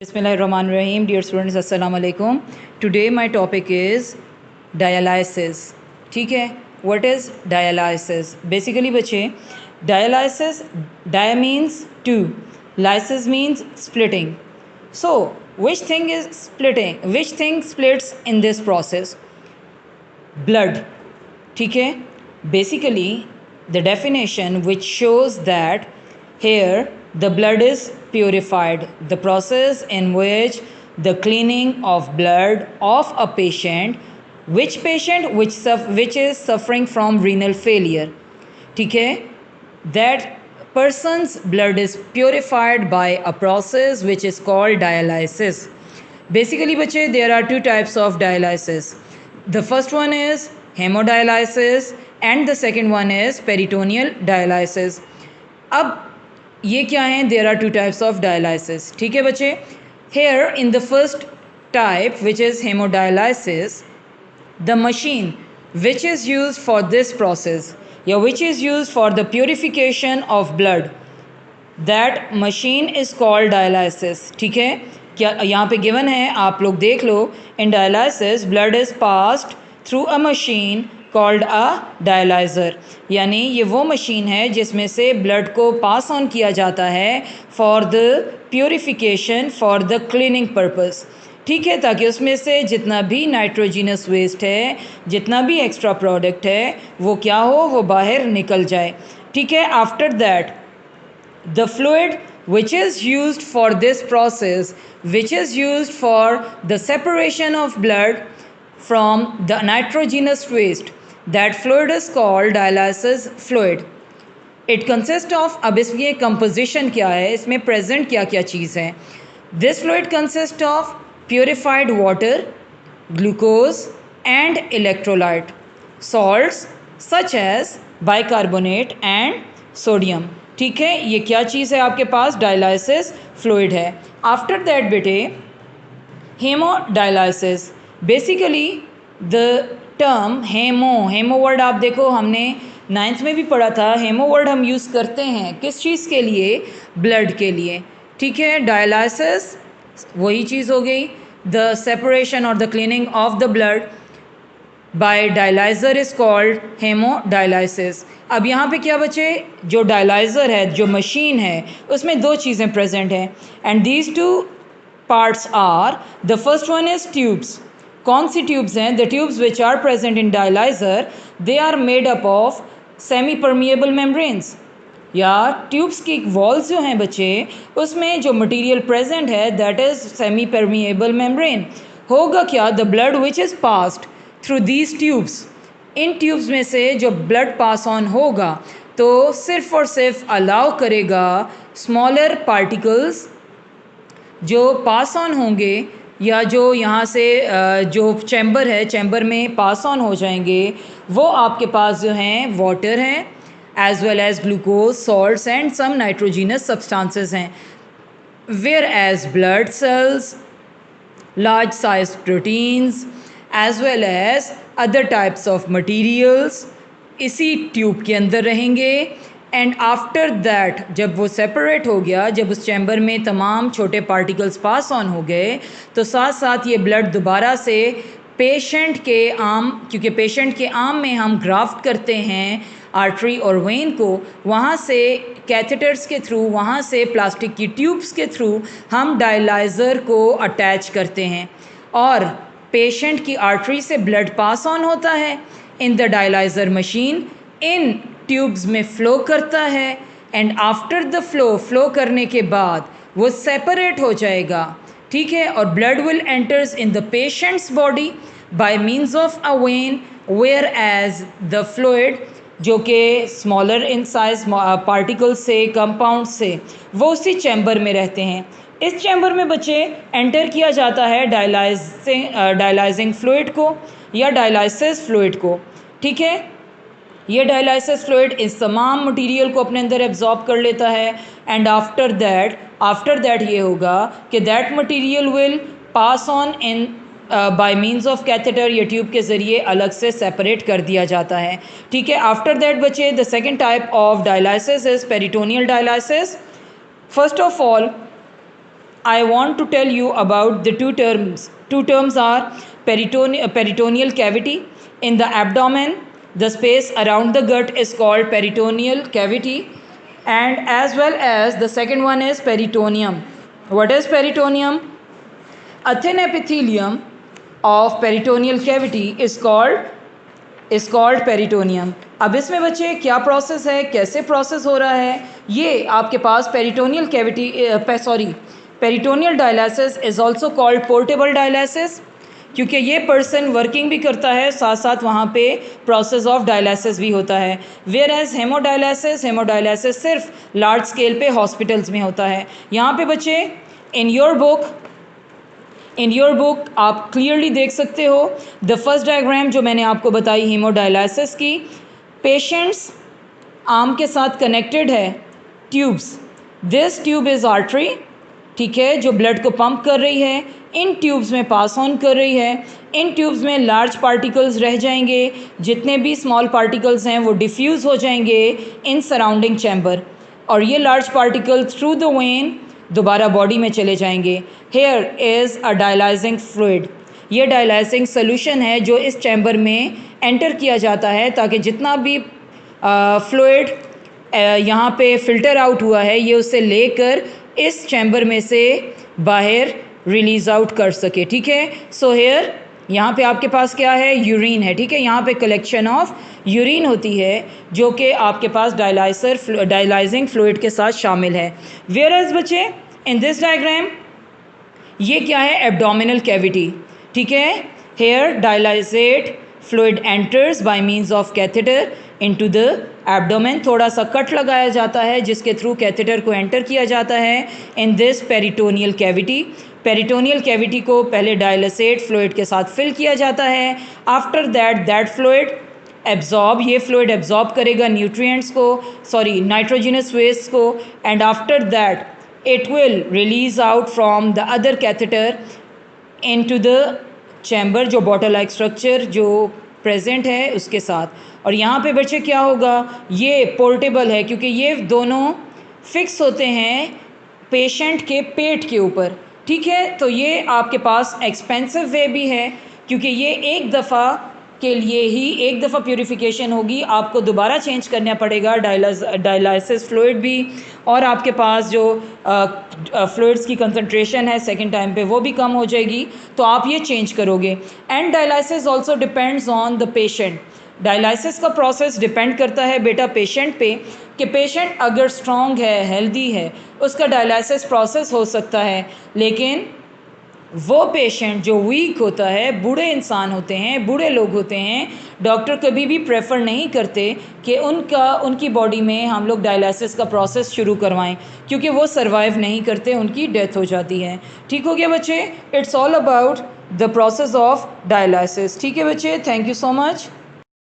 Bismillahirrahmanirrahim. Dear students, Assalamu alaikum. Today my topic is dialysis. ठीक है, what is dialysis? Basically बच्चे, dialysis, dia means two, lysis means splitting. So which thing is splitting? Which thing splits in this process? Blood. ठीक है, basically the definition which shows that here the blood is purified, the process in which the cleaning of blood of a patient, which is suffering from renal failure, ठीक है, that person's blood is purified by a process which is called dialysis. Basically बच्चे, there are two types of dialysis. The first one is hemodialysis and the second one is peritoneal dialysis. अब ये क्या हैं? There are two types of dialysis. ठीक है बच्चे, here in the first type which is haemodialysis, the machine which is use for this process या which is use for the purification of blood, that machine is called dialysis. ठीक है, क्या यहाँ पे given है, आप लोग देख लो. In dialysis blood is passed through a machine called a dialyser, यानी ये वो मशीन है जिसमें से ब्लड को पास ऑन किया जाता है for the purification, for the cleaning purpose. ठीक है, ताकि उसमें से जितना भी नाइट्रोजिनस वेस्ट है, जितना भी एक्स्ट्रा प्रोडक्ट है, वो क्या हो, वो बाहर निकल जाए. ठीक है, after that the fluid which is used for this process, which is used for the separation of blood from the nitrogenous waste, that fluid is called dialysis fluid. It consists of, अब इसमें composition क्या है, इसमें present क्या क्या चीज़ है. This fluid consists of purified water, glucose and electrolyte, salts such as bicarbonate and sodium. ठीक है, ये क्या चीज़ है आपके पास? डायलाइसिस फ्लूइड है. आफ्टर दैट बेटे, haemodialysis. Basically the term haemo word आप देखो, हमने 9th में भी पढ़ा था. हेमो वर्ड हम यूज़ करते हैं किस चीज़ के लिए? ब्लड के लिए. ठीक है, डायलाइसिस वही चीज़ हो गई, द सेपरेशन और the cleaning of the blood by dialyser is called haemodialysis. अब यहाँ पे क्या बचे? जो डायलाइज़र है, जो मशीन है, उसमें दो चीज़ें प्रेजेंट हैं, and these two parts are, the first one is tubes. कौन सी ट्यूब्स हैं? The tubes which are present in dialyser, they are made up of semi permeable membranes. या ट्यूब्स की वॉल्स जो हैं बच्चे, उसमें जो मटीरियल प्रेजेंट है that is semi permeable membrane. होगा क्या? The blood which is passed through these tubes, इन ट्यूब्स में से जो ब्लड पास ऑन होगा तो सिर्फ और सिर्फ अलाउ करेगा स्मॉलर पार्टिकल्स जो पास ऑन होंगे, या जो यहाँ से जो चैम्बर है, चैम्बर में पास ऑन हो जाएंगे, वो आपके पास जो हैं वाटर हैं, as well as glucose, salts and some nitrogenous substances हैं. Where as blood cells, large sized proteins as well as other types of materials इसी ट्यूब के अंदर रहेंगे. एंड आफ्टर दैट जब वो सेपरेट हो गया, जब उस चैम्बर में तमाम छोटे पार्टिकल्स पास ऑन हो गए, तो साथ साथ ये ब्लड दोबारा से पेशेंट के आर्म, क्योंकि पेशेंट के आर्म में हम ग्राफ्ट करते हैं आर्टरी और वेन को, वहाँ से कैथेटर्स के थ्रू, वहाँ से प्लास्टिक की ट्यूब्स के थ्रू हम डायलाइज़र को अटैच करते हैं, और पेशेंट की आर्टरी से ब्लड पास ऑन होता है in the dialyser machine, in tubes में फ़्लो करता है, एंड आफ्टर द फ्लो करने के बाद वो सेपरेट हो जाएगा. ठीक है, और blood will enters in the patient's body by means of a vein, whereas the fluid जो कि स्मॉलर इन साइज पार्टिकल से, कंपाउंड से, वो उसी चैम्बर में रहते हैं. इस चैम्बर में बच्चे एंटर किया जाता है डायलाइजिंग फ्लूइड को या डायलाइसिस फ्लूइड को. ठीक है, ये डायलाइसिस फ्लूइड इस तमाम मटेरियल को अपने अंदर एब्जॉर्ब कर लेता है, एंड आफ्टर दैट ये होगा कि that material will pass on in by means of catheter, या ट्यूब के ज़रिए अलग से सेपरेट कर दिया जाता है. ठीक है, आफ्टर दैट बच्चे the second type of dialysis is peritoneal dialysis. First of all I want to tell you about the two terms. Two terms are peritoneal cavity in the abdomen. The space around the gut is called peritoneal cavity, and as well as the second one is peritoneum. What is peritoneum? A thin epithelium of peritoneal cavity is called peritoneum. अब इसमें बच्चे क्या process है, कैसे process हो रहा है, ये आपके पास peritoneal cavity peritoneal dialysis is also called portable dialysis, क्योंकि ये पर्सन वर्किंग भी करता है, साथ साथ वहाँ पे प्रोसेस ऑफ डायलिसिस भी होता है। वेयर एज हेमोडायलिसिस सिर्फ लार्ज स्केल पे हॉस्पिटल्स में होता है। यहाँ पे बच्चे इन योर बुक आप क्लियरली देख सकते हो द फर्स्ट डायग्राम जो मैंने आपको बताई हेमोडायलिसिस की। पेशेंट्स आर्म के साथ कनेक्टेड है tubes. This tube is artery, ठीक है, जो ब्लड को पंप कर रही है, इन ट्यूब्स में पास ऑन कर रही है। इन ट्यूब्स में लार्ज पार्टिकल्स रह जाएंगे, जितने भी स्मॉल पार्टिकल्स हैं वो डिफ्यूज़ हो जाएंगे इन सराउंडिंग चैम्बर, और ये large particle through the when दोबारा बॉडी में चले जाएंगे। Here is a dialysing fluid, ये डायलाइजिंग सोल्यूशन है जो इस चैम्बर में एंटर किया जाता है ताकि जितना भी फ्लूइड यहाँ पे फ़िल्टर आउट हुआ है ये उसे लेकर इस चैम्बर में से बाहर रिलीज़ आउट कर सके, ठीक है। सो हेयर यहाँ पे आपके पास क्या है, यूरिन है, ठीक है। यहाँ पे कलेक्शन ऑफ यूरिन होती है जो कि आपके पास डायलाइजिंग फ्लूइड के साथ शामिल है। वेयर एज बच्चे इन दिस डायग्राम ये क्या है, एब्डोमिनल कैविटी, ठीक है। Here dialysate fluid enters by means of catheter into the abdomen. थोड़ा सा कट लगाया जाता है जिसके थ्रू कैथेटर को एंटर किया जाता है in this peritoneal cavity. Peritoneal cavity को पहले डायलासेट फ्लूइड के साथ फिल किया जाता है। आफ्टर दैट फ्लूइड एब्जॉर्ब, ये फ्लूइड एब्जॉर्ब करेगा न्यूट्रिएंट्स को, नाइट्रोजनस वेस्ट को, and after that it will release out from the other catheter into the chamber, जो बॉटल लाइक स्ट्रक्चर जो प्रेजेंट है उसके साथ। और यहाँ पे बच्चे क्या होगा, ये पोर्टेबल है क्योंकि ये दोनों फिक्स होते हैं पेशेंट के पेट के ऊपर, ठीक है। तो ये आपके पास एक्सपेंसिव वे भी है क्योंकि ये एक दफ़ा के लिए ही एक दफ़ा प्यूरिफिकेशन होगी, आपको दोबारा चेंज करना पड़ेगा डायलाइसिस फ्लूइड भी, और आपके पास जो फ्लूइड्स की कंसंट्रेशन है सेकंड टाइम पे वो भी कम हो जाएगी, तो आप ये चेंज करोगे। And dialysis also depends on the patient. Dialysis का प्रोसेस डिपेंड करता है बेटा पेशेंट पे कि पेशेंट अगर स्ट्रॉन्ग है, हेल्दी है, उसका डायलाइसिस प्रोसेस हो सकता है, लेकिन वो पेशेंट जो वीक होता है, बूढ़े इंसान होते हैं, बूढ़े लोग होते हैं, डॉक्टर कभी भी प्रेफर नहीं करते कि उनकी बॉडी में हम लोग डायलिसिस का प्रोसेस शुरू करवाएं क्योंकि वो सरवाइव नहीं करते, उनकी डेथ हो जाती है। ठीक हो गया बच्चे, it's all about the process of dialysis. ठीक है बच्चे, थैंक यू सो मच।